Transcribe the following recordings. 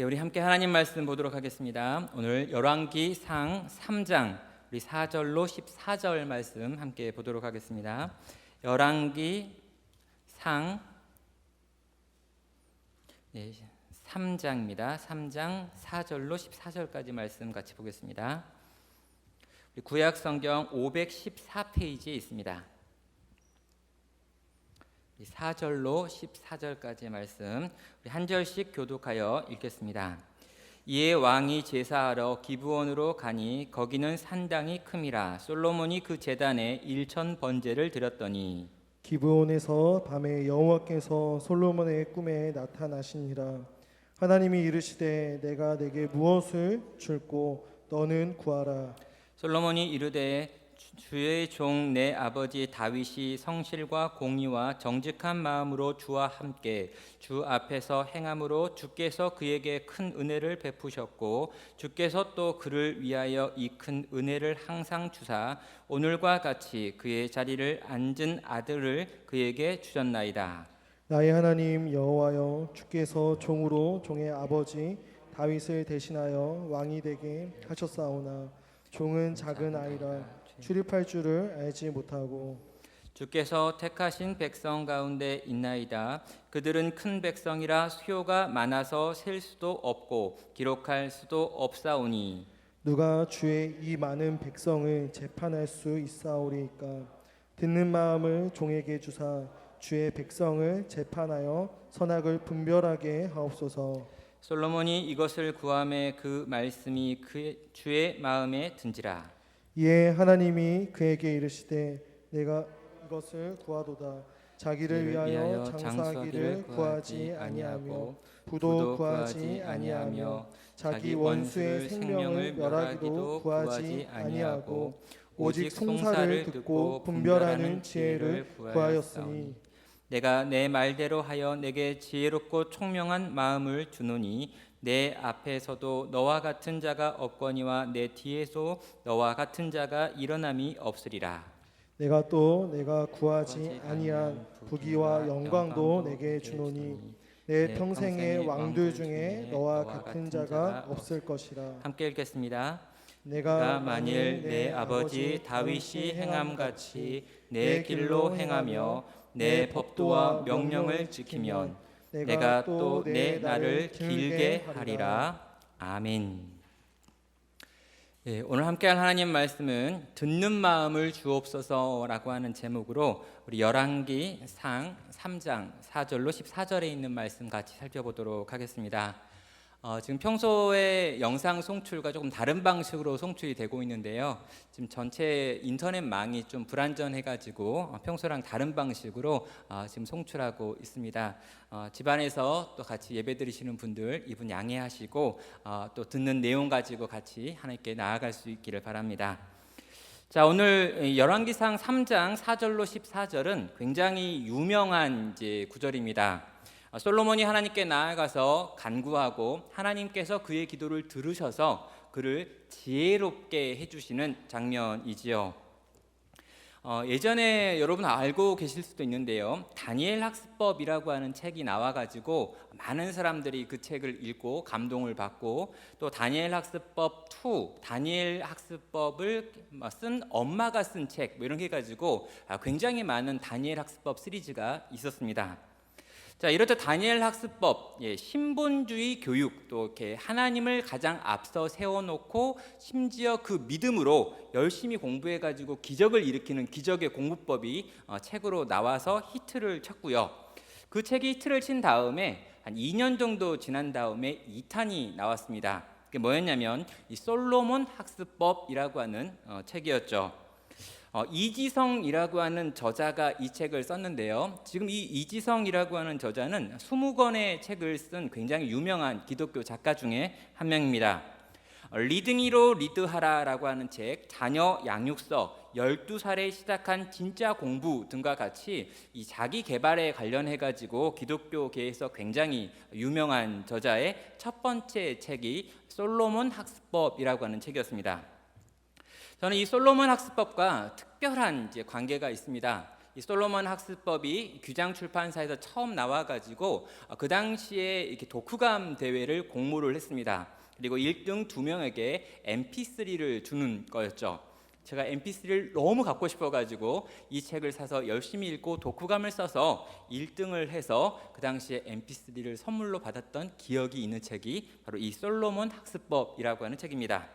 우리 함께 하나님 말씀 보도록 하겠습니다. 오늘 열왕기상 3장 우리 4절로 14절 말씀 함께 보도록 하겠습니다. 열왕기상 3장입니다. 3장 4절로 14절까지 말씀 같이 보겠습니다. 구약 성경 514페이지에 있습니다. 4절로 14절까지의 말씀 우리 한 절씩 교독하여 읽겠습니다. 이에 왕이 제사하러 기브온으로 가니 거기는 산당이 큼이라. 솔로몬이 그 제단에 1천 번제를 드렸더니 기브온에서 밤에 여호와께서 솔로몬의 꿈에 나타나시니라. 하나님이 이르시되 내가 내게 무엇을 줄고 너는 구하라. 솔로몬이 이르되 주의 종 내 아버지 다윗이 성실과 공의와 정직한 마음으로 주와 함께 주 앞에서 행함으로 주께서 그에게 큰 은혜를 베푸셨고 주께서 또 그를 위하여 이 큰 은혜를 항상 주사 오늘과 같이 그의 자리를 앉은 아들을 그에게 주셨나이다. 나의 하나님 여호와여, 주께서 종으로 종의 아버지 다윗을 대신하여 왕이 되게 하셨사오나 종은 작은 아이라 출입할 줄을 알지 못하고 주께서 택하신 백성 가운데 있나이다. 그들은 큰 백성이라 수요가 많아서 셀 수도 없고 기록할 수도 없사오니 누가 주의 이 많은 백성을 재판할 수 있사오리이까. 듣는 마음을 종에게 주사 주의 백성을 재판하여 선악을 분별하게 하옵소서. 솔로몬이 이것을 구하매 그 말씀이 그 주의 마음에 든지라. 이에 하나님이 그에게 이르시되 내가 이것을 구하도다. 자기를 위하여 장사하기를 구하지 아니하며 부도 구하지 아니하며 자기 원수의 생명을 멸하기도 구하지 아니하고 오직 송사를 듣고 분별하는 지혜를 구하였으니 내가 내 말대로 하여 내게 지혜롭고 총명한 마음을 주노니 내 앞에서도 너와 같은 자가 없거니와 내 뒤에서 너와 같은 자가 일어남이 없으리라. 내가 구하지 아니한 부귀와 영광도 내게 주노니 내 평생의 왕들 중에 너와 같은 자가 없을 것이라. 함께 읽겠습니다. 내가 만일 내 아버지 다윗이 행함같이 내 길로 행하며 내 법도와 명령을 지키면 내가 또 내 날을 길게 하리라. 아멘. 오늘 함께할 하나님 말씀은 듣는 마음을 주옵소서라고 하는 제목으로 우리 열왕기상 3장 4절로 14절에 있는 말씀 같이 살펴보도록 하겠습니다. 지금 평소에 영상 송출과 조금 다른 방식으로 송출이 되고 있는데요. 지금 전체 인터넷망이 좀 불안전해가지고 평소랑 다른 방식으로 지금 송출하고 있습니다. 집안에서 또 같이 예배드리시는 분들 이분 양해하시고 또 듣는 내용 가지고 같이 하나님께 나아갈 수 있기를 바랍니다. 자, 오늘 열왕기상 3장 4절로 14절은 굉장히 유명한 구절입니다. 솔로몬이 하나님께 나아가서 간구하고 하나님께서 그의 기도를 들으셔서 그를 지혜롭게 해주시는 장면이지요. 예전에 여러분 알고 계실 수도 있는데요. 다니엘 학습법이라고 하는 책이 나와가지고 많은 사람들이 그 책을 읽고 감동을 받고 또 다니엘 학습법 2, 다니엘 학습법을 쓴 엄마가 쓴 책 이런 게 가지고 굉장히 많은 다니엘 학습법 시리즈가 있었습니다. 자, 이렇듯 다니엘 학습법, 신본주의 교육, 또 이렇게 하나님을 가장 앞서 세워놓고 심지어 그 믿음으로 열심히 공부해가지고 기적을 일으키는 기적의 공부법이 책으로 나와서 히트를 쳤고요. 그 책이 히트를 친 다음에 한 2년 정도 지난 다음에 2탄이 나왔습니다. 그게 뭐였냐면 이 솔로몬 학습법이라고 하는 책이었죠. 이지성이라고 하는 저자가 이 책을 썼는데요. 지금 이 이지성이라고 하는 저자는 20권의 책을 쓴 굉장히 유명한 기독교 작가 중에 한 명입니다. 리드미로 리드하라라고 하는 책, 자녀 양육서, 12살에 시작한 진짜 공부 등과 같이 이 자기 개발에 관련해가지고 기독교계에서 굉장히 유명한 저자의 첫 번째 책이 솔로몬 학습법이라고 하는 책이었습니다. 저는 이 솔로몬 학습법과 특별한 관계가 있습니다. 이 이 솔로몬 학습법이 규장 출판사에서 처음 나와가지고 그 당시에 이렇게 독후감 대회를 공모를 했습니다. 그리고 1등 2명에게 MP3를 주는 거였죠. 제가 MP3를 너무 갖고 싶어가지고 이 책을 사서 열심히 읽고 독후감을 써서 1등을 해서 그 당시에 MP3를 선물로 받았던 기억이 있는 책이 바로 이 솔로몬 학습법이라고 하는 책입니다.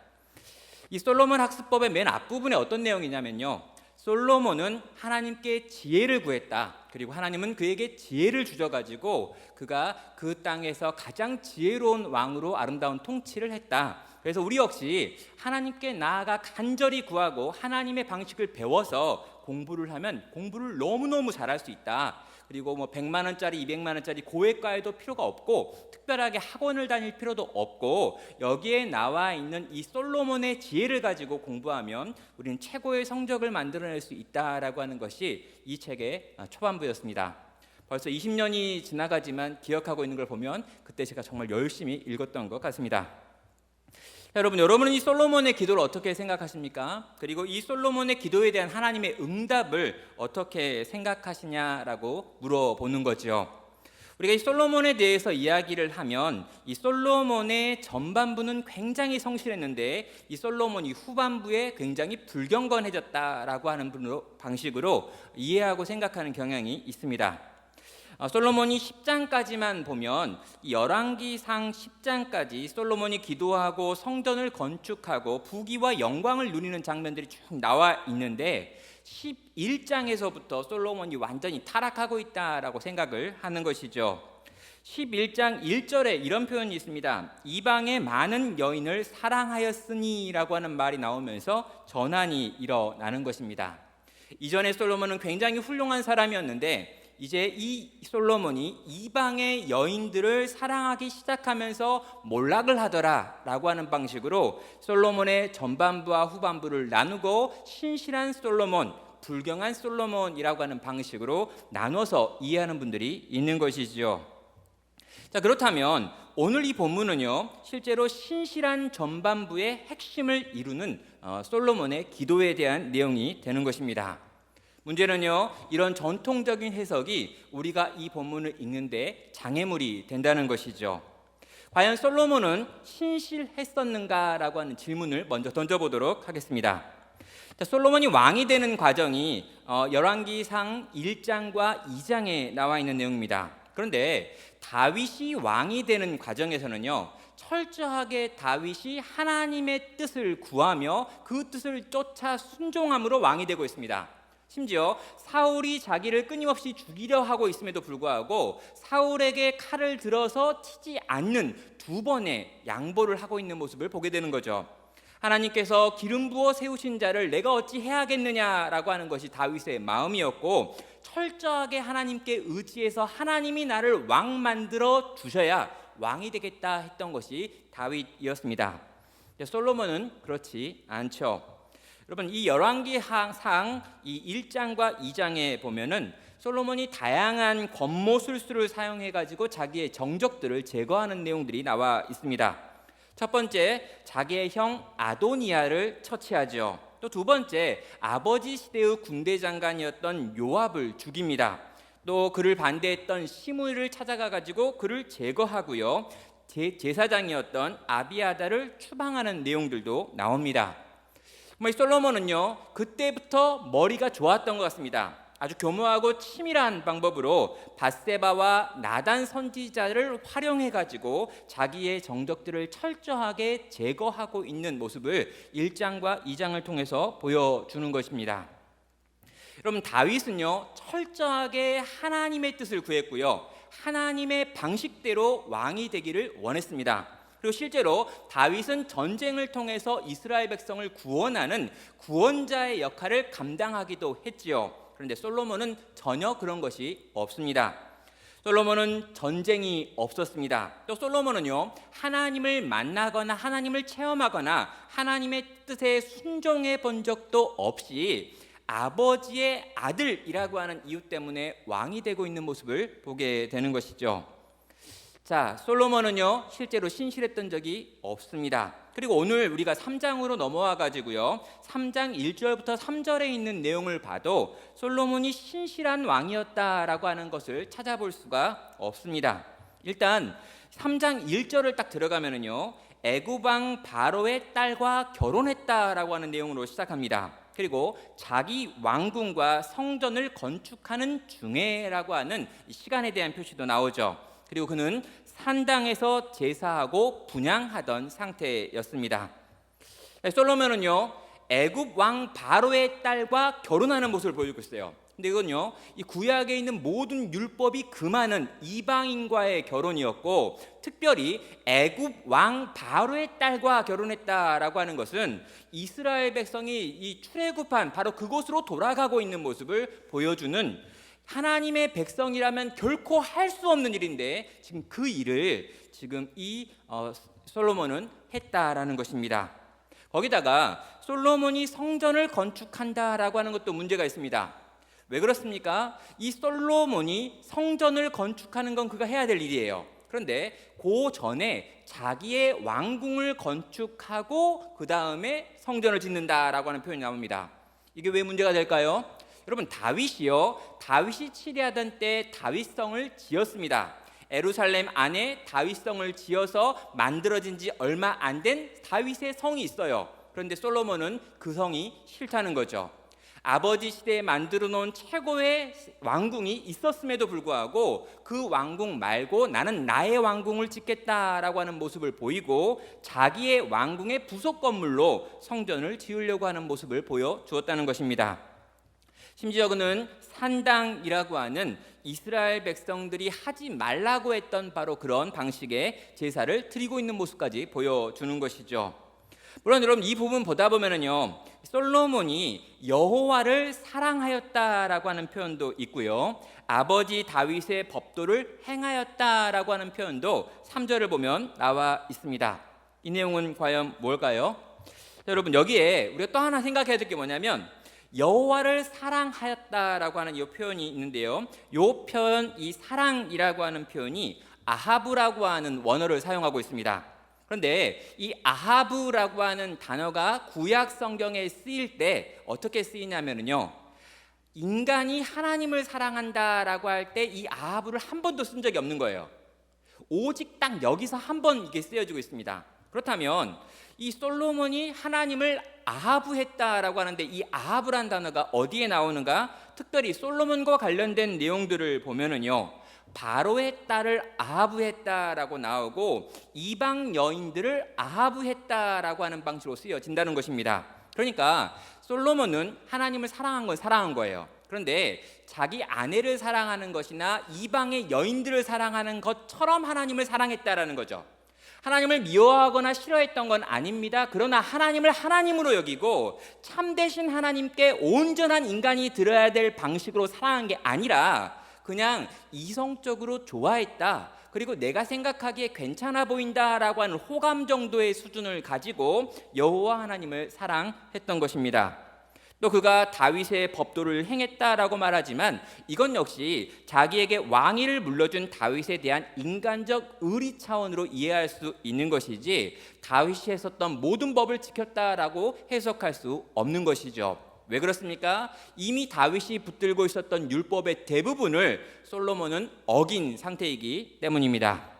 이 솔로몬 학습법의 맨 앞부분에 어떤 내용이냐면요, 솔로몬은 하나님께 지혜를 구했다. 그리고 하나님은 그에게 지혜를 주셔가지고 그가 그 땅에서 가장 지혜로운 왕으로 아름다운 통치를 했다. 그래서 우리 역시 하나님께 나아가 간절히 구하고 하나님의 방식을 배워서 공부를 하면 공부를 너무너무 잘할 수 있다. 그리고 100만 원짜리 200만 원짜리 고액과에도 필요가 없고 특별하게 학원을 다닐 필요도 없고 여기에 나와 있는 이 솔로몬의 지혜를 가지고 공부하면 우리는 최고의 성적을 만들어낼 수 있다라고 하는 것이 이 책의 초반부였습니다. 벌써 20년이 지나가지만 기억하고 있는 걸 보면 그때 제가 정말 열심히 읽었던 것 같습니다. 여러분은 이 솔로몬의 기도를 어떻게 생각하십니까? 그리고 이 솔로몬의 기도에 대한 하나님의 응답을 어떻게 생각하시냐라고 물어보는 거죠. 우리가 이 솔로몬에 대해서 이야기를 하면 이 솔로몬의 전반부는 굉장히 성실했는데 이 솔로몬이 후반부에 굉장히 불경건해졌다라고 하는 방식으로 이해하고 생각하는 경향이 있습니다. 솔로몬이 10장까지만 보면 이 열왕기상 10장까지 솔로몬이 기도하고 성전을 건축하고 부귀와 영광을 누리는 장면들이 쭉 나와 있는데 11장에서부터 솔로몬이 완전히 타락하고 있다라고 생각을 하는 것이죠. 11장 1절에 이런 표현이 있습니다. 이방의 많은 여인을 사랑하였으니 라고 하는 말이 나오면서 전환이 일어나는 것입니다. 이전에 솔로몬은 굉장히 훌륭한 사람이었는데 이제 이 솔로몬이 이방의 여인들을 사랑하기 시작하면서 몰락을 하더라 라고 하는 방식으로 솔로몬의 전반부와 후반부를 나누고 신실한 솔로몬, 불경한 솔로몬이라고 하는 방식으로 나눠서 이해하는 분들이 있는 것이지요. 자, 그렇다면 오늘 이 본문은요, 실제로 신실한 전반부의 핵심을 이루는 솔로몬의 기도에 대한 내용이 되는 것입니다. 문제는요, 이런 전통적인 해석이 우리가 이 본문을 읽는데 장애물이 된다는 것이죠. 과연 솔로몬은 신실했었는가라고 하는 질문을 먼저 던져보도록 하겠습니다. 자, 솔로몬이 왕이 되는 과정이 열왕기상 1장과 2장에 나와 있는 내용입니다. 그런데 다윗이 왕이 되는 과정에서는요, 철저하게 다윗이 하나님의 뜻을 구하며 그 뜻을 쫓아 순종함으로 왕이 되고 있습니다. 심지어 사울이 자기를 끊임없이 죽이려 하고 있음에도 불구하고 사울에게 칼을 들어서 치지 않는 2번의 양보를 하고 있는 모습을 보게 되는 거죠. 하나님께서 기름 부어 세우신 자를 내가 어찌 해야겠느냐라고 하는 것이 다윗의 마음이었고, 철저하게 하나님께 의지해서 하나님이 나를 왕 만들어 주셔야 왕이 되겠다 했던 것이 다윗이었습니다. 솔로몬은 그렇지 않죠. 여러분, 이 열왕기상 이 1장과 2장에 보면은 솔로몬이 다양한 권모술수를 사용해 가지고 자기의 정적들을 제거하는 내용들이 나와 있습니다. 첫 번째, 자기의 형 아도니아를 처치하죠. 또 두 번째, 아버지 시대의 군대 장관이었던 요압을 죽입니다. 또 그를 반대했던 시므이를 찾아가 가지고 그를 제거하고요, 제사장이었던 아비아다를 추방하는 내용들도 나옵니다. 이 솔로몬은요, 그때부터 머리가 좋았던 것 같습니다. 아주 교묘하고 치밀한 방법으로 밧세바와 나단 선지자를 활용해 가지고 자기의 정적들을 철저하게 제거하고 있는 모습을 1장과 2장을 통해서 보여주는 것입니다. 여러분, 다윗은요, 철저하게 하나님의 뜻을 구했고요, 하나님의 방식대로 왕이 되기를 원했습니다. 그리고 실제로 다윗은 전쟁을 통해서 이스라엘 백성을 구원하는 구원자의 역할을 감당하기도 했지요. 그런데 솔로몬은 전혀 그런 것이 없습니다. 솔로몬은 전쟁이 없었습니다. 또 솔로몬은요, 하나님을 만나거나 하나님을 체험하거나 하나님의 뜻에 순종해 본 적도 없이 아버지의 아들이라고 하는 이유 때문에 왕이 되고 있는 모습을 보게 되는 것이죠. 자, 솔로몬은요 실제로 신실했던 적이 없습니다. 그리고 오늘 우리가 3장으로 넘어와 가지고요 3장 1절부터 3절에 있는 내용을 봐도 솔로몬이 신실한 왕이었다라고 하는 것을 찾아볼 수가 없습니다. 일단 3장 1절을 딱 들어가면은요 애굽 왕 바로의 딸과 결혼했다라고 하는 내용으로 시작합니다. 그리고 자기 왕궁과 성전을 건축하는 중에라고 하는 시간에 대한 표시도 나오죠. 그리고 그는 산당에서 제사하고 분향하던 상태였습니다. 솔로몬은요 애굽 왕 바로의 딸과 결혼하는 모습을 보이고 있어요. 근데 이건요 이 구약에 있는 모든 율법이 금하는 이방인과의 결혼이었고, 특별히 애굽 왕 바로의 딸과 결혼했다라고 하는 것은 이스라엘 백성이 이 출애굽한 바로 그곳으로 돌아가고 있는 모습을 보여주는, 하나님의 백성이라면 결코 할 수 없는 일인데 지금 그 일을 지금 이 솔로몬은 했다라는 것입니다. 거기다가 솔로몬이 성전을 건축한다라고 하는 것도 문제가 있습니다. 왜 그렇습니까? 이 솔로몬이 성전을 건축하는 건 그가 해야 될 일이에요. 그런데 그 전에 자기의 왕궁을 건축하고 그 다음에 성전을 짓는다라고 하는 표현이 나옵니다. 이게 왜 문제가 될까요? 여러분, 다윗이 치리하던 때 다윗성을 지었습니다. 예루살렘 안에 다윗성을 지어서 만들어진 지 얼마 안 된 다윗의 성이 있어요. 그런데 솔로몬은 그 성이 싫다는 거죠. 아버지 시대에 만들어 놓은 최고의 왕궁이 있었음에도 불구하고 그 왕궁 말고 나는 나의 왕궁을 짓겠다라고 하는 모습을 보이고, 자기의 왕궁의 부속 건물로 성전을 지으려고 하는 모습을 보여주었다는 것입니다. 심지어 그는 산당이라고 하는 이스라엘 백성들이 하지 말라고 했던 바로 그런 방식의 제사를 드리고 있는 모습까지 보여주는 것이죠. 물론 여러분, 이 부분 보다 보면은요 솔로몬이 여호와를 사랑하였다라고 하는 표현도 있고요, 아버지 다윗의 법도를 행하였다라고 하는 표현도 3절을 보면 나와 있습니다. 이 내용은 과연 뭘까요? 여러분, 여기에 우리가 또 하나 생각해야 될 게 뭐냐면 여호와를 사랑하였다라고 하는 이 표현이 있는데요, 이 표현, 이 사랑이라고 하는 표현이 아하브라고 하는 원어를 사용하고 있습니다. 그런데 이 아하브라고 하는 단어가 구약 성경에 쓰일 때 어떻게 쓰이냐면요, 인간이 하나님을 사랑한다라고 할 때 이 아하브를 한 번도 쓴 적이 없는 거예요. 오직 딱 여기서 한 번 이게 쓰여지고 있습니다. 그렇다면 이 솔로몬이 하나님을 아하브했다라고 하는데 이 아하브란 단어가 어디에 나오는가? 특별히 솔로몬과 관련된 내용들을 보면은요, 바로의 딸을 아하브했다라고 나오고 이방 여인들을 아하브했다라고 하는 방식으로 쓰여진다는 것입니다. 그러니까 솔로몬은 하나님을 사랑한 건 사랑한 거예요. 그런데 자기 아내를 사랑하는 것이나 이방의 여인들을 사랑하는 것처럼 하나님을 사랑했다라는 거죠. 하나님을 미워하거나 싫어했던 건 아닙니다. 그러나 하나님을 하나님으로 여기고 참되신 하나님께 온전한 인간이 들어야 될 방식으로 사랑한 게 아니라 그냥 이성적으로 좋아했다, 그리고 내가 생각하기에 괜찮아 보인다라고 하는 호감 정도의 수준을 가지고 여호와 하나님을 사랑했던 것입니다. 또 그가 다윗의 법도를 행했다라고 말하지만 이건 역시 자기에게 왕위를 물려준 다윗에 대한 인간적 의리 차원으로 이해할 수 있는 것이지 다윗이 했었던 모든 법을 지켰다라고 해석할 수 없는 것이죠. 왜 그렇습니까? 이미 다윗이 붙들고 있었던 율법의 대부분을 솔로몬은 어긴 상태이기 때문입니다.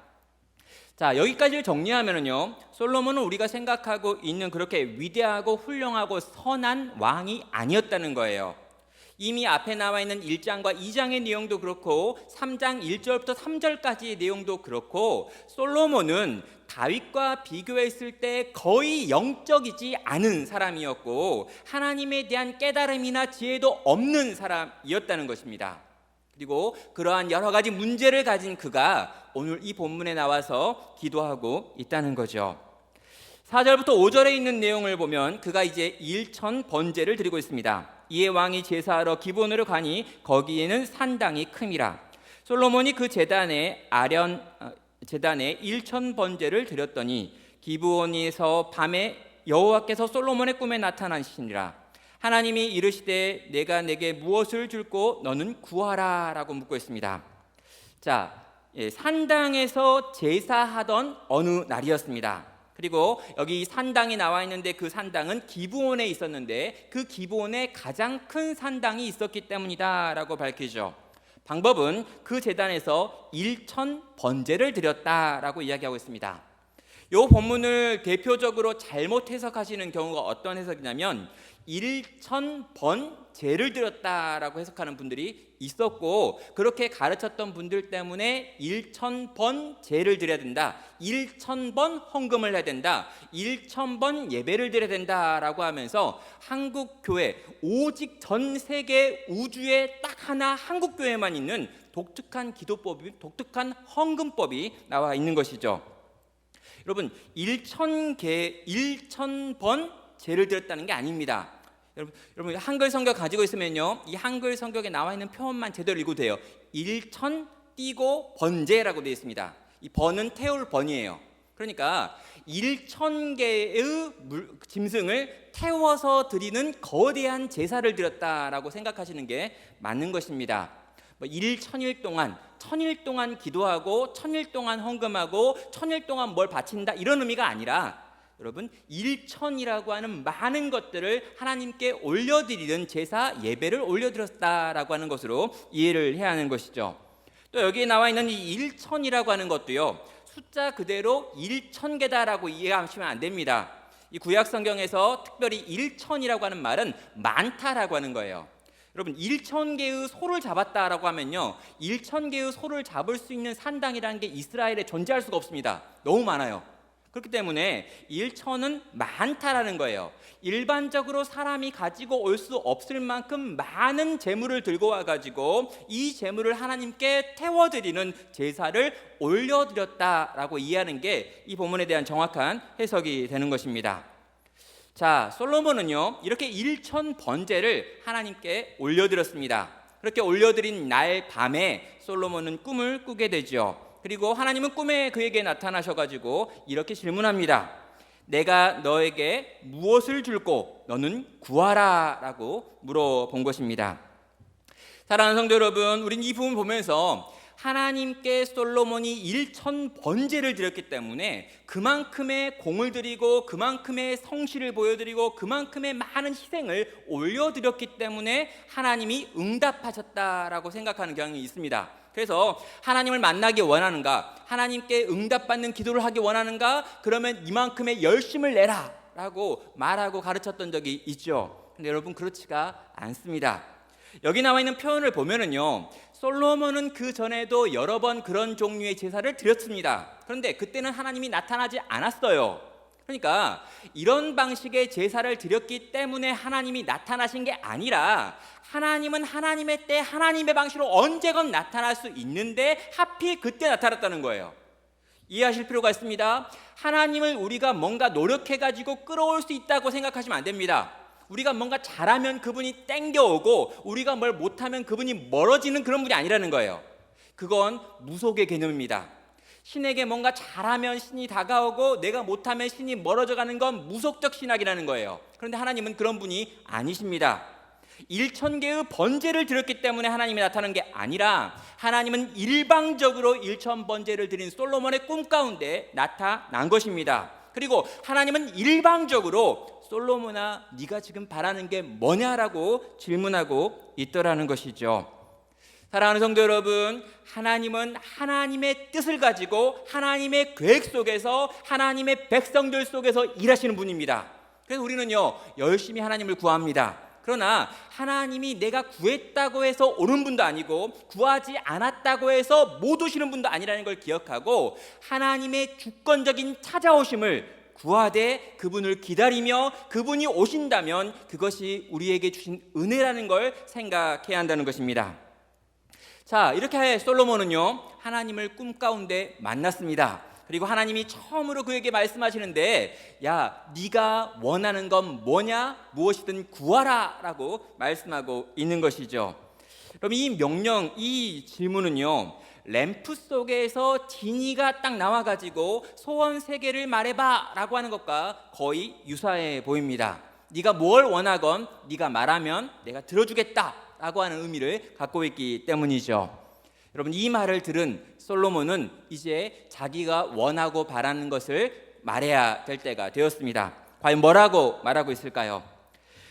자, 여기까지를 정리하면요, 솔로몬은 우리가 생각하고 있는 그렇게 위대하고 훌륭하고 선한 왕이 아니었다는 거예요. 이미 앞에 나와 있는 1장과 2장의 내용도 그렇고 3장 1절부터 3절까지의 내용도 그렇고 솔로몬은 다윗과 비교했을 때 거의 영적이지 않은 사람이었고 하나님에 대한 깨달음이나 지혜도 없는 사람이었다는 것입니다. 그리고 그러한 여러 가지 문제를 가진 그가 오늘 이 본문에 나와서 기도하고 있다는 거죠. 4절부터 5절에 있는 내용을 보면 그가 이제 1천 번제를 드리고 있습니다. 이에 왕이 제사하러 기브온으로 가니 거기에는 산당이 큼이라. 솔로몬이 그 제단에 1천 번제를 드렸더니 기브온에서 밤에 여호와께서 솔로몬의 꿈에 나타나시니라. 하나님이 이르시되 내가 내게 무엇을 줄고 너는 구하라 라고 묻고 있습니다. 자, 산당에서 제사하던 어느 날이었습니다. 그리고 여기 산당이 나와 있는데 그 산당은 기브온에 있었는데 그 기브온에 가장 큰 산당이 있었기 때문이다라고 밝히죠. 방법은 그 제단에서 1천 번제를 드렸다라고 이야기하고 있습니다. 이 본문을 대표적으로 잘못 해석하시는 경우가 어떤 해석이냐면 1천 번제를 드렸다라고 해석하는 분들이 있었고, 그렇게 가르쳤던 분들 때문에 1,000번 제를 드려야 된다, 1,000번 헌금을 해야 된다, 1,000번 예배를 드려야 된다라고 하면서 한국 교회, 오직 전 세계 우주에 딱 하나 한국 교회만 있는 독특한 기도법이, 독특한 헌금법이 나와 있는 것이죠. 여러분, 1,000번 제를 드렸다는 게 아닙니다. 여러분 한글 성경 가지고 있으면요, 이 한글 성경에 나와 있는 표현만 제대로 읽어도 돼요. 1천 띄고 번제라고 되어 있습니다. 이 번은 태울 번이에요. 그러니까 1,000개의 짐승을 태워서 드리는 거대한 제사를 드렸다라고 생각하시는 게 맞는 것입니다. 1,000일 동안 1,000일 동안 기도하고 1,000일 동안 헌금하고 1,000일 동안 뭘 바친다, 이런 의미가 아니라 여러분 1,000이라고 하는 많은 것들을 하나님께 올려드리는 제사, 예배를 올려드렸다라고 하는 것으로 이해를 해야 하는 것이죠. 또 여기에 나와 있는 이 1,000이라고 하는 것도요, 숫자 그대로 1,000개다라고 이해하시면 안 됩니다. 이 구약 성경에서 특별히 1,000이라고 하는 말은 많다라고 하는 거예요. 여러분 1,000개의 소를 잡았다라고 하면요, 1,000개의 소를 잡을 수 있는 산당이라는 게 이스라엘에 존재할 수가 없습니다. 너무 많아요. 그렇기 때문에 1,000은 많다라는 거예요. 일반적으로 사람이 가지고 올 수 없을 만큼 많은 재물을 들고 와가지고 이 재물을 하나님께 태워드리는 제사를 올려드렸다라고 이해하는 게 이 본문에 대한 정확한 해석이 되는 것입니다. 자, 솔로몬은요, 이렇게 1,000 번제를 하나님께 올려드렸습니다. 그렇게 올려드린 날 밤에 솔로몬은 꿈을 꾸게 되죠. 그리고 하나님은 꿈에 그에게 나타나셔가지고 이렇게 질문합니다. 내가 너에게 무엇을 줄고 너는 구하라 라고 물어본 것입니다. 사랑하는 성도 여러분, 우린 이 부분 보면서 하나님께 솔로몬이 1,000 번제를 드렸기 때문에 그만큼의 공을 드리고 그만큼의 성실을 보여드리고 그만큼의 많은 희생을 올려드렸기 때문에 하나님이 응답하셨다라고 생각하는 경향이 있습니다. 그래서 하나님을 만나기 원하는가, 하나님께 응답받는 기도를 하기 원하는가, 그러면 이만큼의 열심을 내라 라고 말하고 가르쳤던 적이 있죠. 근데 여러분, 그렇지가 않습니다. 여기 나와 있는 표현을 보면은요, 솔로몬은 그 전에도 여러 번 그런 종류의 제사를 드렸습니다. 그런데 그때는 하나님이 나타나지 않았어요. 그러니까 이런 방식의 제사를 드렸기 때문에 하나님이 나타나신 게 아니라, 하나님은 하나님의 때 하나님의 방식으로 언제건 나타날 수 있는데 하필 그때 나타났다는 거예요. 이해하실 필요가 있습니다. 하나님을 우리가 뭔가 노력해가지고 끌어올 수 있다고 생각하시면 안 됩니다. 우리가 뭔가 잘하면 그분이 땡겨오고 우리가 뭘 못하면 그분이 멀어지는 그런 분이 아니라는 거예요. 그건 무속의 개념입니다. 신에게 뭔가 잘하면 신이 다가오고 내가 못하면 신이 멀어져가는 건 무속적 신학이라는 거예요. 그런데 하나님은 그런 분이 아니십니다. 1,000개의 번제를 드렸기 때문에 하나님이 나타난 게 아니라, 하나님은 일방적으로 1,000 번제를 드린 솔로몬의 꿈 가운데 나타난 것입니다. 그리고 하나님은 일방적으로 솔로몬아, 네가 지금 바라는 게 뭐냐라고 질문하고 있더라는 것이죠. 사랑하는 성도 여러분, 하나님은 하나님의 뜻을 가지고 하나님의 계획 속에서 하나님의 백성들 속에서 일하시는 분입니다. 그래서 우리는요, 열심히 하나님을 구합니다. 그러나 하나님이 내가 구했다고 해서 오는 분도 아니고 구하지 않았다고 해서 못 오시는 분도 아니라는 걸 기억하고, 하나님의 주권적인 찾아오심을 구하되 그분을 기다리며 그분이 오신다면 그것이 우리에게 주신 은혜라는 걸 생각해야 한다는 것입니다. 자, 이렇게 솔로몬은요, 하나님을 꿈 가운데 만났습니다. 그리고 하나님이 처음으로 그에게 말씀하시는데, 야, 네가 원하는 건 뭐냐? 무엇이든 구하라 라고 말씀하고 있는 것이죠. 그럼 이 명령, 이 질문은요, 램프 속에서 지니가 딱 나와가지고 소원 3개를 말해봐 라고 하는 것과 거의 유사해 보입니다. 네가 뭘 원하건 네가 말하면 내가 들어주겠다 라고 하는 의미를 갖고 있기 때문이죠. 여러분, 이 말을 들은 솔로몬은 이제 자기가 원하고 바라는 것을 말해야 될 때가 되었습니다. 과연 뭐라고 말하고 있을까요?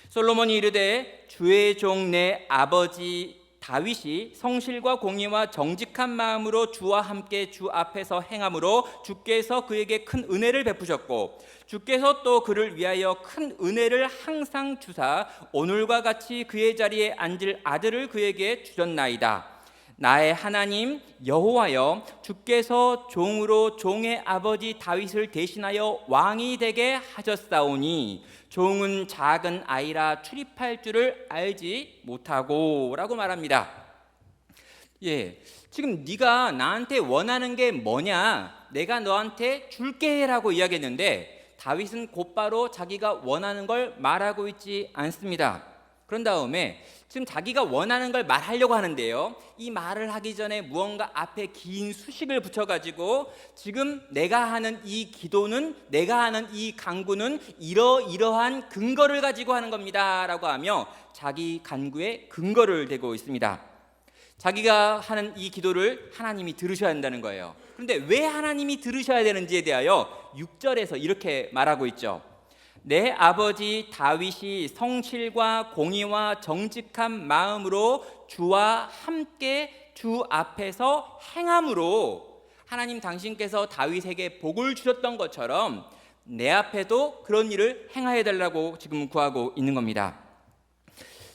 솔로몬이 이르되 주의 종 내 아버지 다윗이 성실과 공의와 정직한 마음으로 주와 함께 주 앞에서 행함으로 주께서 그에게 큰 은혜를 베푸셨고 주께서 또 그를 위하여 큰 은혜를 항상 주사 오늘과 같이 그의 자리에 앉을 아들을 그에게 주셨나이다. 나의 하나님 여호와여, 주께서 종으로 종의 아버지 다윗을 대신하여 왕이 되게 하셨사오니 종은 작은 아이라 출입할 줄을 알지 못하고 라고 말합니다. 지금 네가 나한테 원하는 게 뭐냐, 내가 너한테 줄게 라고 이야기했는데 다윗은 곧바로 자기가 원하는 걸 말하고 있지 않습니다. 그런 다음에 지금 자기가 원하는 걸 말하려고 하는데요, 이 말을 하기 전에 무언가 앞에 긴 수식을 붙여가지고 지금 내가 하는 이 기도는, 내가 하는 이 간구는 이러이러한 근거를 가지고 하는 겁니다 라고 하며 자기 간구에 근거를 대고 있습니다. 자기가 하는 이 기도를 하나님이 들으셔야 한다는 거예요. 그런데 왜 하나님이 들으셔야 되는지에 대하여 6절에서 이렇게 말하고 있죠. 내 아버지 다윗이 성실과 공의와 정직한 마음으로 주와 함께 주 앞에서 행함으로 하나님 당신께서 다윗에게 복을 주셨던 것처럼 내 앞에도 그런 일을 행하여 달라고 지금 구하고 있는 겁니다.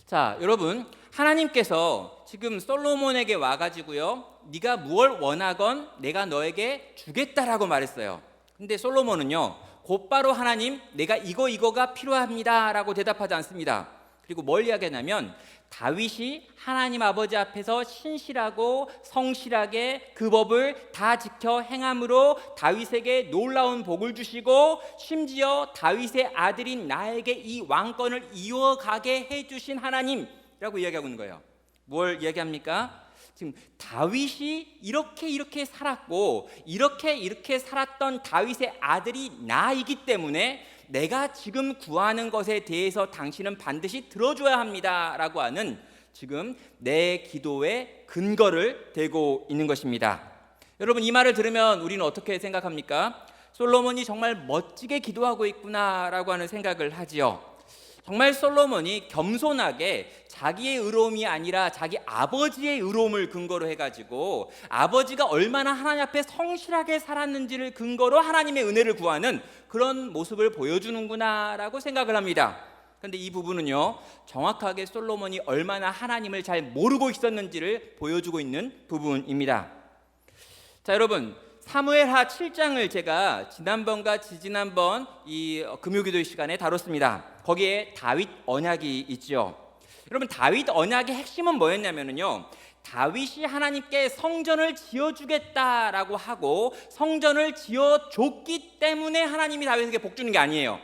자, 여러분, 하나님께서 지금 솔로몬에게 와가지고요, 네가 무엇 원하건 내가 너에게 주겠다라고 말했어요. 근데 솔로몬은요, 곧바로 하나님, 내가 이거가 필요합니다 라고 대답하지 않습니다. 그리고 뭘 이야기하냐면 다윗이 하나님 아버지 앞에서 신실하고 성실하게 그 법을 다 지켜 행함으로 다윗에게 놀라운 복을 주시고 심지어 다윗의 아들인 나에게 이 왕권을 이어가게 해주신 하나님이라고 이야기하고 있는 거예요. 뭘 이야기합니까? 지금 다윗이 이렇게 살았고 이렇게 살았던 다윗의 아들이 나이기 때문에 내가 지금 구하는 것에 대해서 당신은 반드시 들어줘야 합니다 라고 하는 지금 내 기도의 근거를 대고 있는 것입니다. 여러분, 이 말을 들으면 우리는 어떻게 생각합니까? 솔로몬이 정말 멋지게 기도하고 있구나 라고 하는 생각을 하지요. 정말 솔로몬이 겸손하게 자기의 의로움이 아니라 자기 아버지의 의로움을 근거로 해가지고 아버지가 얼마나 하나님 앞에 성실하게 살았는지를 근거로 하나님의 은혜를 구하는 그런 모습을 보여주는구나 라고 생각을 합니다. 그런데 이 부분은요, 정확하게 솔로몬이 얼마나 하나님을 잘 모르고 있었는지를 보여주고 있는 부분입니다. 자, 여러분, 사무엘하 7장을 제가 지난번과 지지난번 이 금요기도 시간에 다뤘습니다. 거기에 다윗 언약이 있죠. 여러분, 다윗 언약의 핵심은 뭐였냐면요, 다윗이 하나님께 성전을 지어주겠다라고 하고 성전을 지어줬기 때문에 하나님이 다윗에게 복 주는 게 아니에요.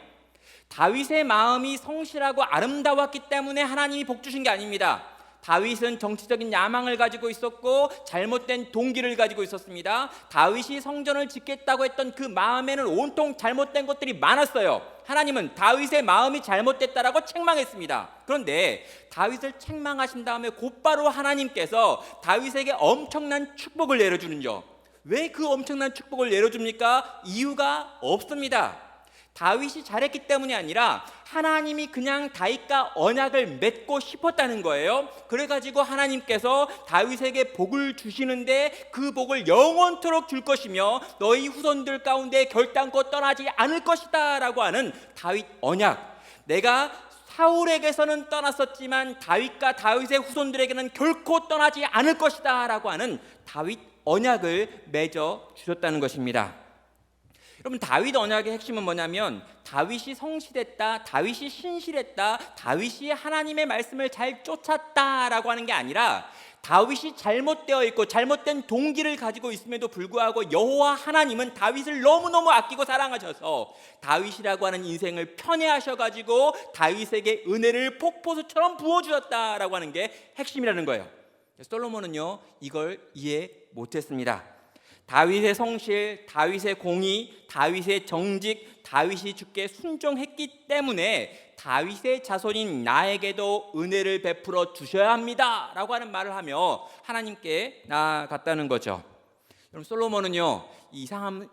다윗의 마음이 성실하고 아름다웠기 때문에 하나님이 복 주신 게 아닙니다. 다윗은 정치적인 야망을 가지고 있었고 잘못된 동기를 가지고 있었습니다. 다윗이 성전을 짓겠다고 했던 그 마음에는 온통 잘못된 것들이 많았어요. 하나님은 다윗의 마음이 잘못됐다라고 책망했습니다. 그런데 다윗을 책망하신 다음에 곧바로 하나님께서 다윗에게 엄청난 축복을 내려주는요. 왜 그 엄청난 축복을 내려줍니까? 이유가 없습니다. 다윗이 잘했기 때문이 아니라 하나님이 그냥 다윗과 언약을 맺고 싶었다는 거예요. 그래가지고 하나님께서 다윗에게 복을 주시는데 그 복을 영원토록 줄 것이며 너희 후손들 가운데 결단코 떠나지 않을 것이다 라고 하는 다윗 언약. 내가 사울에게서는 떠났었지만 다윗과 다윗의 후손들에게는 결코 떠나지 않을 것이다 라고 하는 다윗 언약을 맺어 주셨다는 것입니다. 여러분, 다윗 언약의 핵심은 뭐냐면 다윗이 성실했다, 다윗이 신실했다, 다윗이 하나님의 말씀을 잘 쫓았다라고 하는 게 아니라 다윗이 잘못되어 있고 잘못된 동기를 가지고 있음에도 불구하고 여호와 하나님은 다윗을 너무너무 아끼고 사랑하셔서 다윗이라고 하는 인생을 편애하셔가지고 다윗에게 은혜를 폭포수처럼 부어주셨다라고 하는 게 핵심이라는 거예요. 솔로몬은요, 이걸 이해 못했습니다. 다윗의 성실, 다윗의 공의, 다윗의 정직, 다윗이 주께 순종했기 때문에 다윗의 자손인 나에게도 은혜를 베풀어 주셔야 합니다 라고 하는 말을 하며 하나님께 나아갔다는 거죠. 그럼 솔로몬은요, 이상한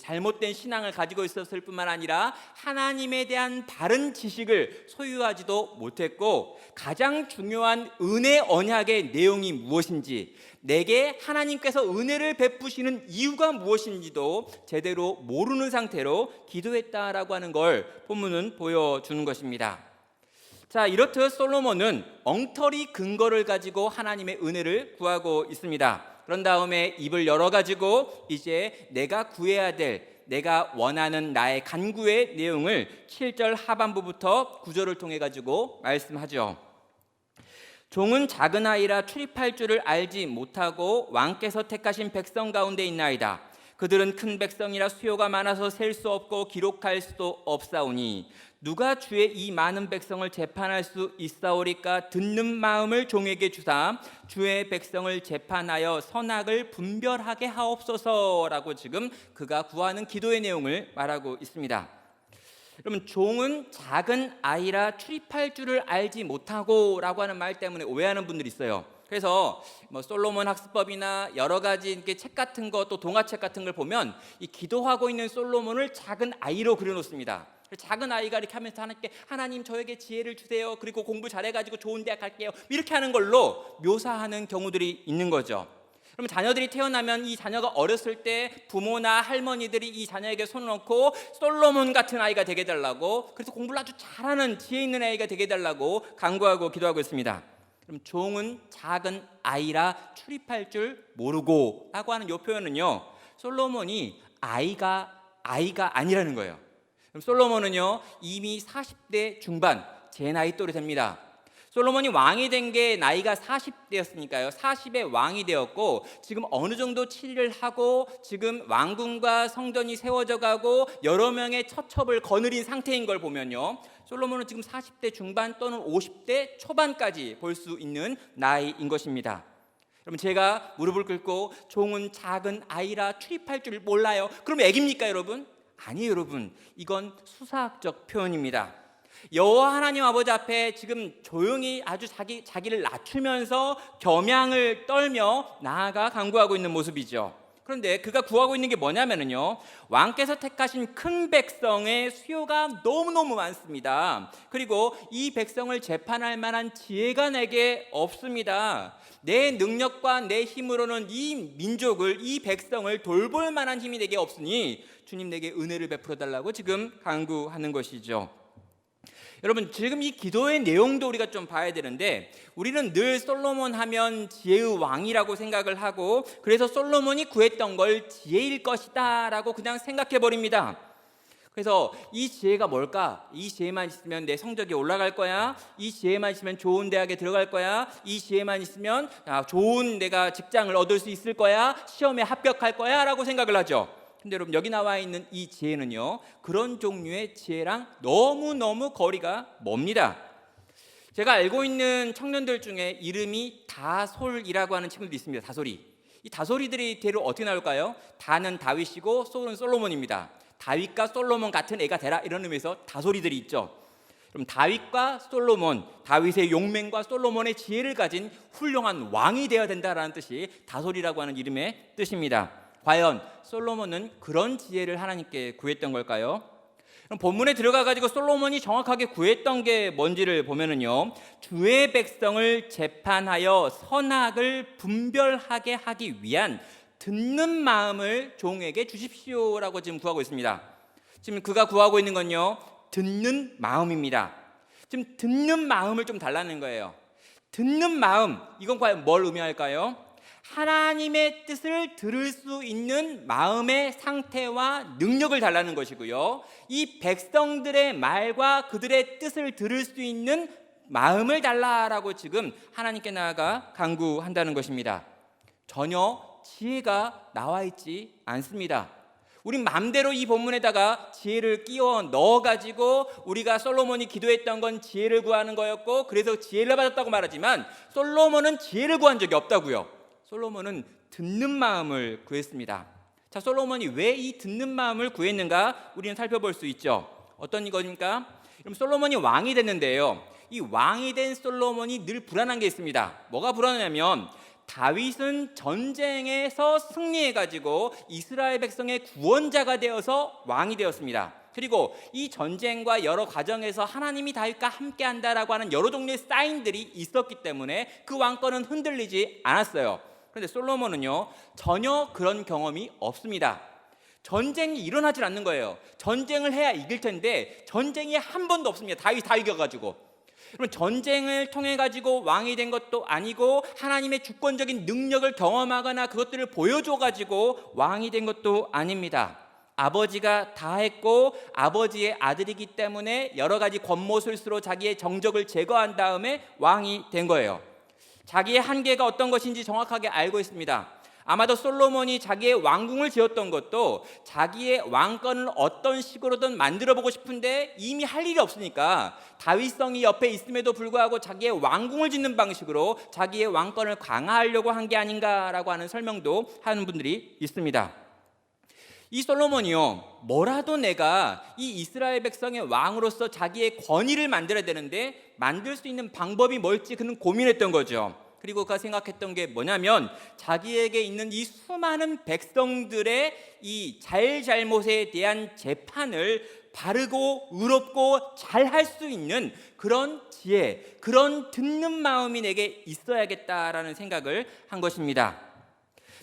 잘못된 신앙을 가지고 있었을 뿐만 아니라 하나님에 대한 바른 지식을 소유하지도 못했고, 가장 중요한 은혜 언약의 내용이 무엇인지, 내게 하나님께서 은혜를 베푸시는 이유가 무엇인지도 제대로 모르는 상태로 기도했다라고 하는 걸 본문은 보여주는 것입니다. 자, 이렇듯 솔로몬은 엉터리 근거를 가지고 하나님의 은혜를 구하고 있습니다. 그런 다음에 입을 열어가지고 이제 내가 구해야 될, 내가 원하는 나의 간구의 내용을 7절 하반부부터 9절을 통해 가지고 말씀하죠. 종은 작은 아이라 출입할 줄을 알지 못하고 왕께서 택하신 백성 가운데 있나이다. 그들은 큰 백성이라 수요가 많아서 셀 수 없고 기록할 수도 없사오니 누가 주의 이 많은 백성을 재판할 수 있사오리까? 듣는 마음을 종에게 주사 주의 백성을 재판하여 선악을 분별하게 하옵소서라고 지금 그가 구하는 기도의 내용을 말하고 있습니다. 여러분, 종은 작은 아이라 출입할 줄을 알지 못하고 라고 하는 말 때문에 오해하는 분들이 있어요. 그래서 솔로몬 학습법이나 여러 가지 이렇게 책 같은 거, 또 동화책 같은 걸 보면 이 기도하고 있는 솔로몬을 작은 아이로 그려놓습니다. 작은 아이가 이렇게 하면서 하나님께, 하나님 저에게 지혜를 주세요, 그리고 공부 잘해가지고 좋은 대학 갈게요, 이렇게 하는 걸로 묘사하는 경우들이 있는 거죠. 그럼 자녀들이 태어나면 이 자녀가 어렸을 때 부모나 할머니들이 이 자녀에게 손을 얹고 솔로몬 같은 아이가 되게 해달라고, 그래서 공부를 아주 잘하는 지혜 있는 아이가 되게 해달라고 간구하고 기도하고 있습니다. 그럼 종은 작은 아이라 출입할 줄 모르고 라고 하는 이 표현은요, 솔로몬이 아이가 아니라는 거예요. 그럼 솔로몬은요 이미 40대 중반, 제 나이 또래 됩니다. 솔로몬이 왕이 된 게 나이가 40대였으니까요 40에 왕이 되었고, 지금 어느 정도 치리를 하고 지금 왕궁과 성전이 세워져 가고 여러 명의 처첩을 거느린 상태인 걸 보면요, 솔로몬은 지금 40대 중반 또는 50대 초반까지 볼 수 있는 나이인 것입니다. 여러분, 제가 무릎을 꿇고 종은 작은 아이라 출입할 줄 몰라요, 그럼 애기입니까 여러분? 아니에요 여러분, 이건 수사학적 표현입니다. 여호와 하나님 아버지 앞에 지금 조용히 아주 자기를 낮추면서 겸양을 떨며 나아가 간구하고 있는 모습이죠. 그런데 그가 구하고 있는 게 뭐냐면요, 왕께서 택하신 큰 백성의 수요가 너무너무 많습니다. 그리고 이 백성을 재판할 만한 지혜가 내게 없습니다. 내 능력과 내 힘으로는 이 민족을, 이 백성을 돌볼 만한 힘이 내게 없으니 주님 내게 은혜를 베풀어 달라고 지금 간구하는 것이죠. 여러분, 지금 이 기도의 내용도 우리가 좀 봐야 되는데, 우리는 늘 솔로몬 하면 지혜의 왕이라고 생각을 하고, 그래서 솔로몬이 구했던 걸 지혜일 것이다 라고 그냥 생각해 버립니다. 그래서 이 지혜가 뭘까? 이 지혜만 있으면 내 성적이 올라갈 거야, 이 지혜만 있으면 좋은 대학에 들어갈 거야, 이 지혜만 있으면 좋은 내가 직장을 얻을 수 있을 거야, 시험에 합격할 거야 라고 생각을 하죠. 근데 여러분, 여기 나와 있는 이 지혜는요, 그런 종류의 지혜랑 너무너무 거리가 멉니다. 제가 알고 있는 청년들 중에 이름이 다솔이라고 하는 친구들이 있습니다. 다솔이. 이 다솔이들이 대로 어떻게 나올까요? 다는 다윗이고 솔은 솔로몬입니다. 다윗과 솔로몬 같은 애가 되라, 이런 의미에서 다솔이들이 있죠. 그럼 다윗과 솔로몬, 다윗의 용맹과 솔로몬의 지혜를 가진 훌륭한 왕이 되어야 된다라는 뜻이 다솔이라고 하는 이름의 뜻입니다. 과연 솔로몬은 그런 지혜를 하나님께 구했던 걸까요? 그럼 본문에 들어가 가지고 솔로몬이 정확하게 구했던 게 뭔지를 보면은요, 주의 백성을 재판하여 선악을 분별하게 하기 위한 듣는 마음을 종에게 주십시오라고 지금 구하고 있습니다. 지금 그가 구하고 있는 건요, 듣는 마음입니다. 지금 듣는 마음을 좀 달라는 거예요. 듣는 마음, 이건 과연 뭘 의미할까요? 하나님의 뜻을 들을 수 있는 마음의 상태와 능력을 달라는 것이고요, 이 백성들의 말과 그들의 뜻을 들을 수 있는 마음을 달라라고 지금 하나님께 나아가 간구한다는 것입니다. 전혀 지혜가 나와 있지 않습니다. 우린 마음대로 이 본문에다가 지혜를 끼워 넣어가지고 우리가 솔로몬이 기도했던 건 지혜를 구하는 거였고, 그래서 지혜를 받았다고 말하지만 솔로몬은 지혜를 구한 적이 없다고요. 솔로몬은 듣는 마음을 구했습니다. 자, 솔로몬이 왜 이 듣는 마음을 구했는가 우리는 살펴볼 수 있죠. 어떤 이거입니까? 그럼 솔로몬이 왕이 됐는데요, 이 왕이 된 솔로몬이 늘 불안한 게 있습니다. 뭐가 불안하냐면 다윗은 전쟁에서 승리해가지고 이스라엘 백성의 구원자가 되어서 왕이 되었습니다. 그리고 이 전쟁과 여러 과정에서 하나님이 다윗과 함께한다라고 하는 여러 종류의 사인들이 있었기 때문에 그 왕권은 흔들리지 않았어요. 그런데 솔로몬은요, 전혀 그런 경험이 없습니다. 전쟁이 일어나질 않는 거예요. 전쟁을 해야 이길 텐데 전쟁이 한 번도 없습니다. 다윗이 다 이겨가지고. 그럼 전쟁을 통해 가지고 왕이 된 것도 아니고 하나님의 주권적인 능력을 경험하거나 그것들을 보여줘 가지고 왕이 된 것도 아닙니다. 아버지가 다 했고 아버지의 아들이기 때문에 여러 가지 권모술수로 자기의 정적을 제거한 다음에 왕이 된 거예요. 자기의 한계가 어떤 것인지 정확하게 알고 있습니다. 아마도 솔로몬이 자기의 왕궁을 지었던 것도 자기의 왕권을 어떤 식으로든 만들어 보고 싶은데 이미 할 일이 없으니까 다윗성이 옆에 있음에도 불구하고 자기의 왕궁을 짓는 방식으로 자기의 왕권을 강화하려고 한 게 아닌가라고 하는 설명도 하는 분들이 있습니다. 이 솔로몬이요, 뭐라도 내가 이 이스라엘 백성의 왕으로서 자기의 권위를 만들어야 되는데 만들 수 있는 방법이 뭘지 그는 고민했던 거죠. 그리고 그가 생각했던 게 뭐냐면 자기에게 있는 이 수많은 백성들의 이 잘잘못에 대한 재판을 바르고 의롭고 잘 할 수 있는 그런 지혜, 그런 듣는 마음이 내게 있어야겠다라는 생각을 한 것입니다.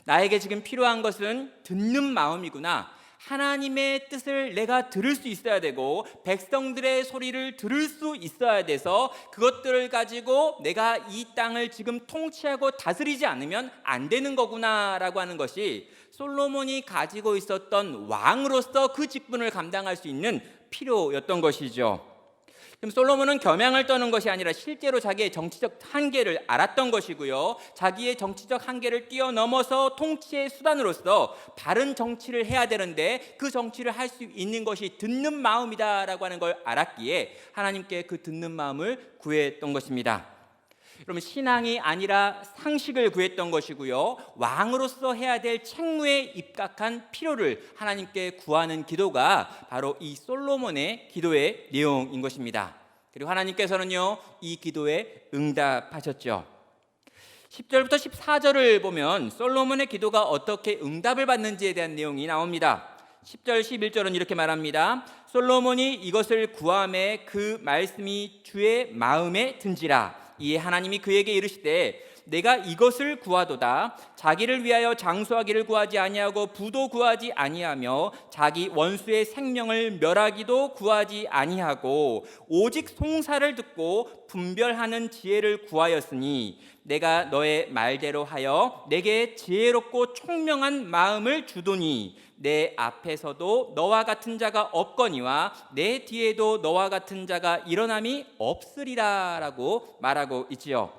나에게 지금 필요한 것은 듣는 마음이구나. 하나님의 뜻을 내가 들을 수 있어야 되고 백성들의 소리를 들을 수 있어야 돼서 그것들을 가지고 내가 이 땅을 지금 통치하고 다스리지 않으면 안 되는 거구나라고 하는 것이 솔로몬이 가지고 있었던 왕으로서 그 직분을 감당할 수 있는 필요였던 것이죠. 그럼 솔로몬은 겸양을 떠는 것이 아니라 실제로 자기의 정치적 한계를 알았던 것이고요, 자기의 정치적 한계를 뛰어넘어서 통치의 수단으로서 바른 정치를 해야 되는데 그 정치를 할 수 있는 것이 듣는 마음이다라고 하는 걸 알았기에 하나님께 그 듣는 마음을 구했던 것입니다. 그러면 신앙이 아니라 상식을 구했던 것이고요, 왕으로서 해야 될 책무에 입각한 필요를 하나님께 구하는 기도가 바로 이 솔로몬의 기도의 내용인 것입니다. 그리고 하나님께서는요, 이 기도에 응답하셨죠. 10절부터 14절을 보면 솔로몬의 기도가 어떻게 응답을 받는지에 대한 내용이 나옵니다. 10절 11절은 이렇게 말합니다. 솔로몬이 이것을 구하매 그 말씀이 주의 마음에 든지라. 이에 하나님이 그에게 이르시되 내가 이것을 구하도다. 자기를 위하여 장수하기를 구하지 아니하고 부도 구하지 아니하며 자기 원수의 생명을 멸하기도 구하지 아니하고 오직 송사를 듣고 분별하는 지혜를 구하였으니 내가 너의 말대로 하여 내게 지혜롭고 총명한 마음을 주도니 내 앞에서도 너와 같은 자가 없거니와 내 뒤에도 너와 같은 자가 일어남이 없으리라라고 말하고 있지요.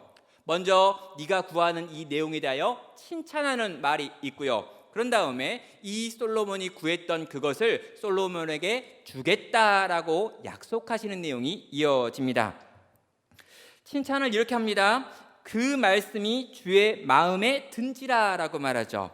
먼저 네가 구하는 이 내용에 대하여 칭찬하는 말이 있고요, 그런 다음에 이 솔로몬이 구했던 그것을 솔로몬에게 주겠다라고 약속하시는 내용이 이어집니다. 칭찬을 이렇게 합니다. 그 말씀이 주의 마음에 든지라라고 말하죠.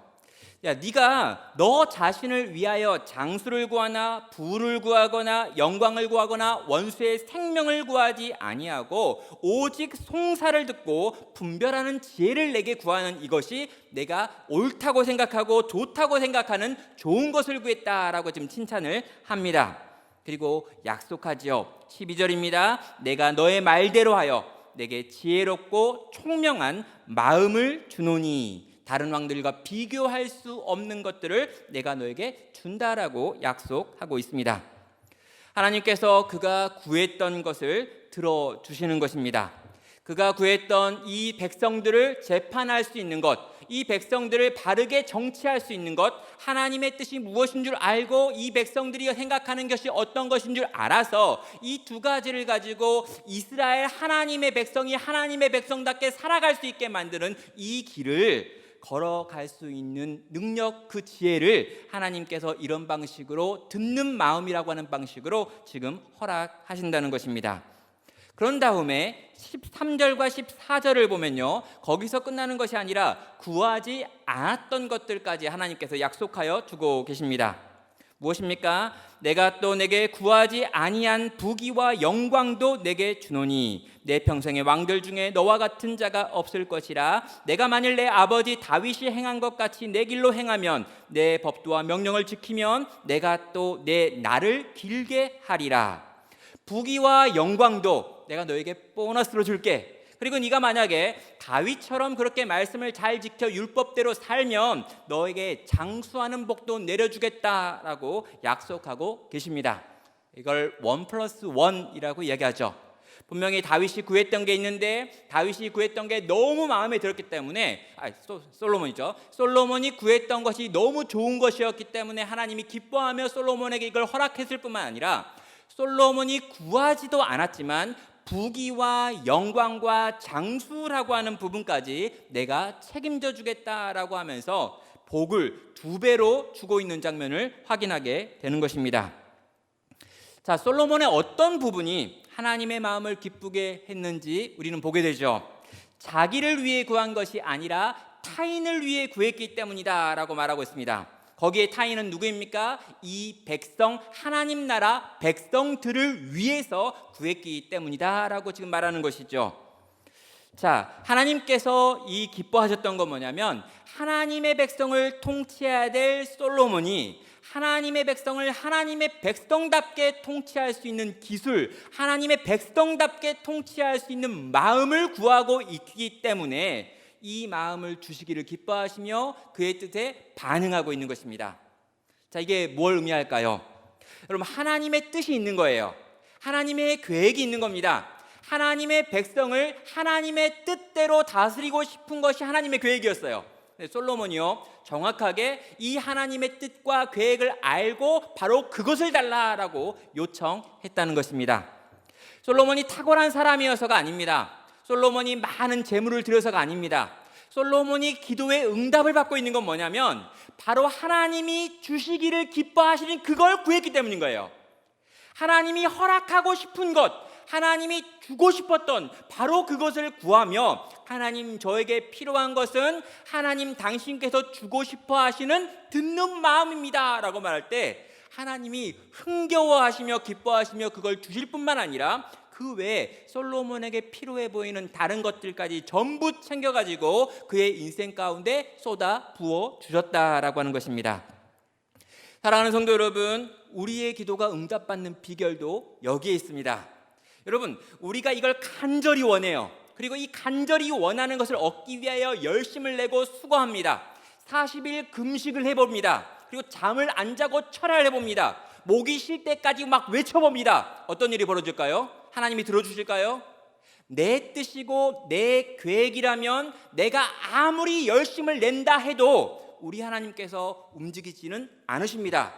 야, 네가 너 자신을 위하여 장수를 구하나 부를 구하거나 영광을 구하거나 원수의 생명을 구하지 아니하고 오직 송사를 듣고 분별하는 지혜를 내게 구하는 이것이 내가 옳다고 생각하고 좋다고 생각하는 좋은 것을 구했다라고 지금 칭찬을 합니다. 그리고 약속하지요. 12절입니다. 내가 너의 말대로 하여 내게 지혜롭고 총명한 마음을 주노니 다른 왕들과 비교할 수 없는 것들을 내가 너에게 준다라고 약속하고 있습니다. 하나님께서 그가 구했던 것을 들어주시는 것입니다. 그가 구했던 이 백성들을 재판할 수 있는 것, 이 백성들을 바르게 정치할 수 있는 것, 하나님의 뜻이 무엇인 줄 알고 이 백성들이 생각하는 것이 어떤 것인 줄 알아서 이 두 가지를 가지고 이스라엘 하나님의 백성이 하나님의 백성답게 살아갈 수 있게 만드는 이 길을 걸어갈 수 있는 능력, 그 지혜를 하나님께서 이런 방식으로 듣는 마음이라고 하는 방식으로 지금 허락하신다는 것입니다. 그런 다음에 13절과 14절을 보면요, 거기서 끝나는 것이 아니라 구하지 않았던 것들까지 하나님께서 약속하여 주고 계십니다. 무엇입니까? 내가 또 내게 구하지 아니한 부귀와 영광도 내게 주노니 내 평생의 왕들 중에 너와 같은 자가 없을 것이라. 내가 만일 내 아버지 다윗이 행한 것 같이 내 길로 행하면, 내 법도와 명령을 지키면 내가 또 내 날을 길게 하리라. 부귀와 영광도 내가 너에게 보너스로 줄게. 그리고 네가 만약에 다윗처럼 그렇게 말씀을 잘 지켜 율법대로 살면 너에게 장수하는 복도 내려주겠다라고 약속하고 계십니다. 이걸 1+1이라고 이야기하죠. 분명히 다윗이 구했던 게 있는데 다윗이 구했던 게 너무 마음에 들었기 때문에, 솔로몬이죠. 솔로몬이 구했던 것이 너무 좋은 것이었기 때문에 하나님이 기뻐하며 솔로몬에게 이걸 허락했을 뿐만 아니라, 솔로몬이 구하지도 않았지만 부귀와 영광과 장수라고 하는 부분까지 내가 책임져 주겠다라고 하면서 복을 2배로 주고 있는 장면을 확인하게 되는 것입니다. 자, 솔로몬의 어떤 부분이 하나님의 마음을 기쁘게 했는지 우리는 보게 되죠. 자기를 위해 구한 것이 아니라 타인을 위해 구했기 때문이다 라고 말하고 있습니다. 거기에 타인은 누구입니까? 이 백성, 하나님 나라 백성들을 위해서 구했기 때문이다 라고 지금 말하는 것이죠. 자, 하나님께서 이 기뻐하셨던 건 뭐냐면, 하나님의 백성을 통치해야 될 솔로몬이 하나님의 백성을 하나님의 백성답게 통치할 수 있는 기술, 하나님의 백성답게 통치할 수 있는 마음을 구하고 있기 때문에 이 마음을 주시기를 기뻐하시며 그의 뜻에 반응하고 있는 것입니다. 자, 이게 뭘 의미할까요? 여러분, 하나님의 뜻이 있는 거예요. 하나님의 계획이 있는 겁니다. 하나님의 백성을 하나님의 뜻대로 다스리고 싶은 것이 하나님의 계획이었어요. 솔로몬이요, 정확하게 이 하나님의 뜻과 계획을 알고 바로 그것을 달라라고 요청했다는 것입니다. 솔로몬이 탁월한 사람이어서가 아닙니다. 솔로몬이 많은 재물을 들여서가 아닙니다. 솔로몬이 기도의 응답을 받고 있는 건 뭐냐면, 바로 하나님이 주시기를 기뻐하시는 그걸 구했기 때문인 거예요. 하나님이 허락하고 싶은 것, 하나님이 주고 싶었던 바로 그것을 구하며, 하나님 저에게 필요한 것은 하나님 당신께서 주고 싶어 하시는 듣는 마음입니다 라고 말할 때, 하나님이 흥겨워하시며 기뻐하시며 그걸 주실 뿐만 아니라 그 외에 솔로몬에게 필요해 보이는 다른 것들까지 전부 챙겨가지고 그의 인생 가운데 쏟아 부어 주셨다라고 하는 것입니다. 사랑하는 성도 여러분, 우리의 기도가 응답받는 비결도 여기에 있습니다. 여러분, 우리가 이걸 간절히 원해요. 그리고 이 간절히 원하는 것을 얻기 위하여 열심을 내고 수고합니다. 40일 금식을 해봅니다. 그리고 잠을 안 자고 철야를 해봅니다. 목이 쉴 때까지 막 외쳐봅니다. 어떤 일이 벌어질까요? 하나님이 들어주실까요? 내 뜻이고 내 계획이라면 내가 아무리 열심을 낸다 해도 우리 하나님께서 움직이지는 않으십니다.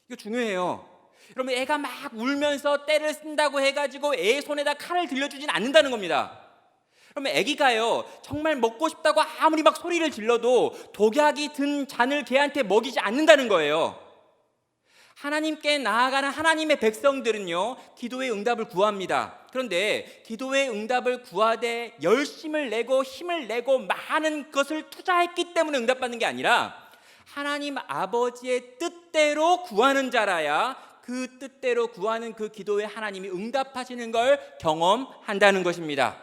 이거 중요해요. 여러분, 애가 막 울면서 떼를 쓴다고 해가지고 애 손에다 칼을 들려주진 않는다는 겁니다. 그러면 애기가요, 정말 먹고 싶다고 아무리 막 소리를 질러도 독약이 든 잔을 걔한테 먹이지 않는다는 거예요. 하나님께 나아가는 하나님의 백성들은요, 기도의 응답을 구합니다. 그런데 기도의 응답을 구하되 열심을 내고 힘을 내고 많은 것을 투자했기 때문에 응답받는 게 아니라, 하나님 아버지의 뜻대로 구하는 자라야 그 뜻대로 구하는 그 기도에 하나님이 응답하시는 걸 경험한다는 것입니다.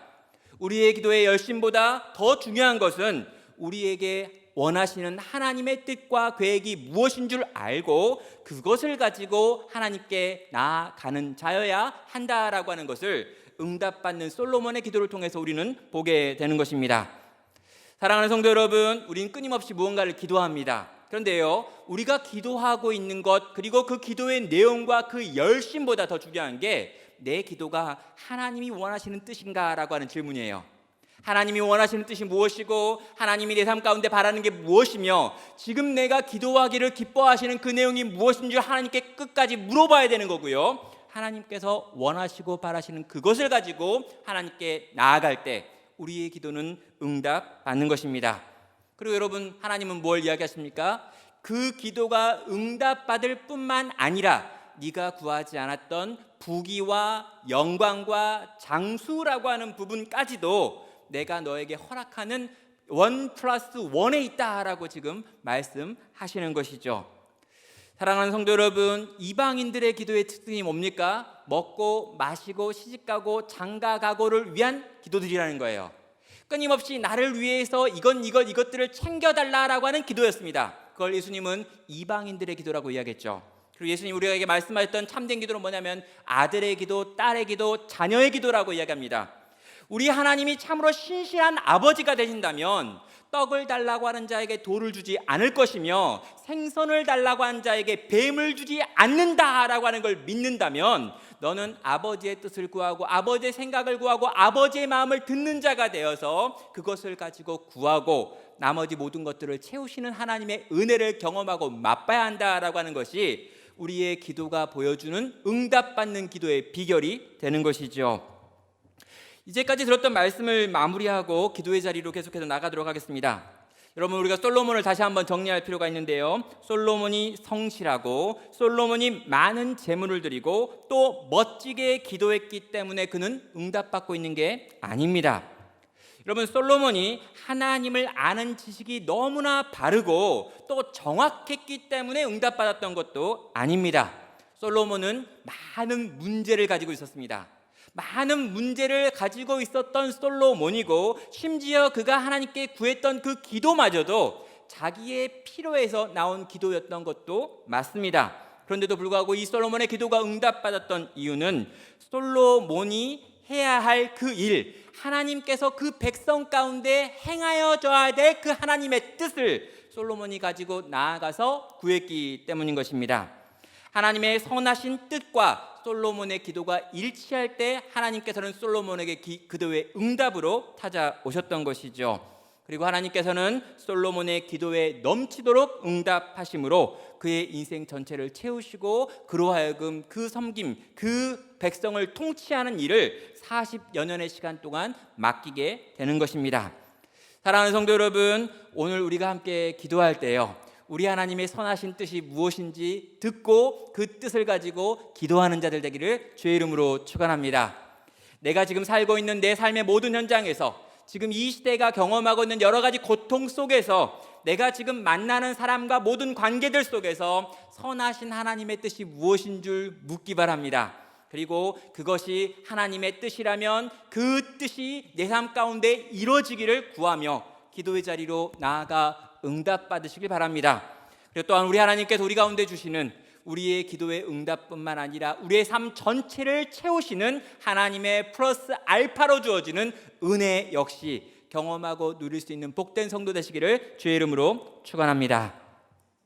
우리의 기도의 열심보다 더 중요한 것은 우리에게 원하시는 하나님의 뜻과 계획이 무엇인 줄 알고 그것을 가지고 하나님께 나아가는 자여야 한다라고 하는 것을 응답받는 솔로몬의 기도를 통해서 우리는 보게 되는 것입니다. 사랑하는 성도 여러분, 우리는 끊임없이 무언가를 기도합니다. 그런데요, 우리가 기도하고 있는 것, 그리고 그 기도의 내용과 그 열심보다 더 중요한 게 내 기도가 하나님이 원하시는 뜻인가라고 하는 질문이에요. 하나님이 원하시는 뜻이 무엇이고 하나님이 내 삶 가운데 바라는 게 무엇이며 지금 내가 기도하기를 기뻐하시는 그 내용이 무엇인지 하나님께 끝까지 물어봐야 되는 거고요. 하나님께서 원하시고 바라시는 그것을 가지고 하나님께 나아갈 때 우리의 기도는 응답받는 것입니다. 그리고 여러분, 하나님은 뭘 이야기하십니까? 그 기도가 응답받을 뿐만 아니라 네가 구하지 않았던 부귀와 영광과 장수라고 하는 부분까지도 내가 너에게 허락하는 1+1에 있다라고 지금 말씀하시는 것이죠. 사랑하는 성도 여러분, 이방인들의 기도의 특징이 뭡니까? 먹고 마시고 시집가고 장가가고를 위한 기도들이라는 거예요. 끊임없이 나를 위해서 이것들을 챙겨달라라고 하는 기도였습니다. 그걸 예수님은 이방인들의 기도라고 이야기했죠. 그리고 예수님 우리에게 말씀하셨던 참된 기도는 뭐냐면 아들의 기도, 딸의 기도, 자녀의 기도라고 이야기합니다. 우리 하나님이 참으로 신실한 아버지가 되신다면 떡을 달라고 하는 자에게 돌을 주지 않을 것이며 생선을 달라고 하는 자에게 뱀을 주지 않는다라고 하는 걸 믿는다면 너는 아버지의 뜻을 구하고 아버지의 생각을 구하고 아버지의 마음을 듣는 자가 되어서 그것을 가지고 구하고 나머지 모든 것들을 채우시는 하나님의 은혜를 경험하고 맛봐야 한다라고 하는 것이 우리의 기도가 보여주는 응답받는 기도의 비결이 되는 것이죠. 이제까지 들었던 말씀을 마무리하고 기도의 자리로 계속해서 나가도록 하겠습니다. 여러분, 우리가 솔로몬을 다시 한번 정리할 필요가 있는데요. 솔로몬이 성실하고 솔로몬이 많은 재물을 드리고 또 멋지게 기도했기 때문에 그는 응답받고 있는 게 아닙니다. 여러분, 솔로몬이 하나님을 아는 지식이 너무나 바르고 또 정확했기 때문에 응답받았던 것도 아닙니다. 솔로몬은 많은 문제를 가지고 있었습니다. 많은 문제를 가지고 있었던 솔로몬이고 심지어 그가 하나님께 구했던 그 기도마저도 자기의 필요에서 나온 기도였던 것도 맞습니다. 그런데도 불구하고 이 솔로몬의 기도가 응답받았던 이유는 솔로몬이 해야 할 그 일, 하나님께서 그 백성 가운데 행하여 줘야 될 그 하나님의 뜻을 솔로몬이 가지고 나아가서 구했기 때문인 것입니다. 하나님의 선하신 뜻과 솔로몬의 기도가 일치할 때 하나님께서는 솔로몬에게 기도의 응답으로 찾아오셨던 것이죠. 그리고 하나님께서는 솔로몬의 기도에 넘치도록 응답하심으로 그의 인생 전체를 채우시고 그로 하여금 그 섬김, 그 백성을 통치하는 일을 40여 년의 시간 동안 맡기게 되는 것입니다. 사랑하는 성도 여러분, 오늘 우리가 함께 기도할 때요, 우리 하나님의 선하신 뜻이 무엇인지 듣고 그 뜻을 가지고 기도하는 자들 되기를 주의 이름으로 축원합니다. 내가 지금 살고 있는 내 삶의 모든 현장에서, 지금 이 시대가 경험하고 있는 여러 가지 고통 속에서, 내가 지금 만나는 사람과 모든 관계들 속에서 선하신 하나님의 뜻이 무엇인 줄 묻기 바랍니다. 그리고 그것이 하나님의 뜻이라면 그 뜻이 내 삶 가운데 이루어지기를 구하며 기도의 자리로 나아가 응답받으시길 바랍니다. 그리고 또한 우리 하나님께서 우리 가운데 주시는 우리의 기도의 응답뿐만 아니라 우리의 삶 전체를 채우시는 하나님의 플러스 알파로 주어지는 은혜 역시 경험하고 누릴 수 있는 복된 성도 되시기를 주의 이름으로 축원합니다.